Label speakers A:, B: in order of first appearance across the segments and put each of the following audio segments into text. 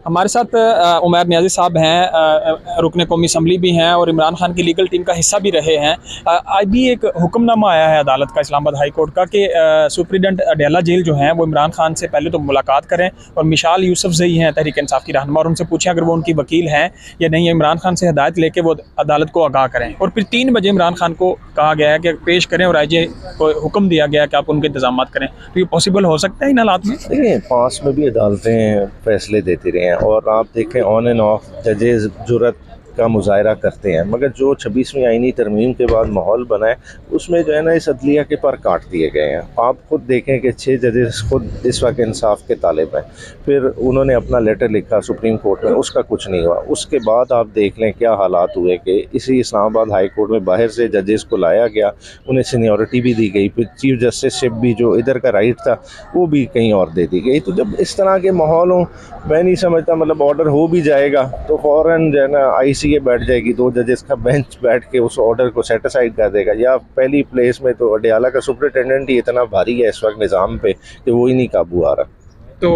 A: हमारे साथ उमैर नियाज़ी साहब हैं, रुकन कौमी असम्बली भी हैं और इमरान खान की लीगल टीम का हिस्सा भी रहे हैं। आज भी एक हुक्मनामा आया है अदालत का, इस्लामाबाद हाई कोर्ट का, कि सुप्रीडेंट अडेला जेल जो हैं वो इमरान खान से पहले तो मुलाकात करें और मिशाल यूसुफजई हैं तहरीक इंसाफ की रहनुमा, और उनसे पूछें अगर वो उनकी वकील हैं या नहीं, इमरान खान से हिदायत लेके वो अदालत को आगाह करें। और फिर 3 बजे इमरान खान को कहा गया है कि पेश करें और IJ को हुक्म दिया गया कि आप उनके इंतजाम करें। तो ये पॉसिबल हो सकता है इन हालात में?
B: देखिए, पास में भी अदालतें फैसले देती रही हैं और आप देखें ऑन एंड ऑफ जजेस जुर्रत का मुजाहरा करते हैं, मगर जो 26वीं आईनी तरमीम के बाद माहौल बना है उसमें जो है ना इस अदलिया के पर काट दिए गए हैं। आप खुद देखें कि 6 जजेस खुद इस वक्त इंसाफ के तालिब हैं, फिर उन्होंने अपना लेटर लिखा सुप्रीम कोर्ट में, उसका कुछ नहीं हुआ। उसके बाद आप देख लें क्या हालात हुए कि इसी इस्लामाबाद हाई कोर्ट में बाहर से जजेस को लाया गया, उन्हें सीनियरिटी भी दी गई, फिर चीफ जस्टिसशिप भी जो इधर का राइट था वो भी कहीं और दे दी गई। तो जब इस तरह के माहौल हों, मैं नहीं समझता, मतलब ऑर्डर हो भी जाएगा तो फ़ौरन जो है ना ICA बैठ जाएगी, 2 जजेस का बेंच बैठ के उस ऑर्डर को सेटिसाइड कर देगा। या पहली प्लेस में तो अडयाला का सुपरिटेंडेंट ही इतना भारी है इस वक्त निज़ाम पे कि वो ही नहीं काबू आ रहा।
A: तो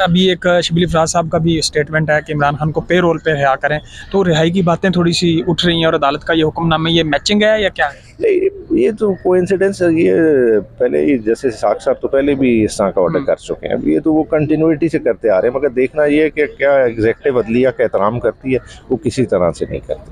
A: अभी एक शिबली फराज साहब का भी स्टेटमेंट है कि इमरान खान को पे रोल पे रिहा करें, तो रिहाई की बातें थोड़ी सी उठ रही हैं और अदालत का ये हुक्मनामा, ये मैचिंग है या क्या है?
B: नहीं, ये तो कोइंसिडेंस है। ये पहले ही जैसे साख साहब तो पहले भी इस तरह का ऑर्डर कर चुके हैं, ये तो वो कंटिन्यूटी से करते आ रहे हैं, मगर देखना ये है कि क्या एग्जेक्टिव अदलिया का एहतराम करती है, वो किसी तरह से नहीं करती।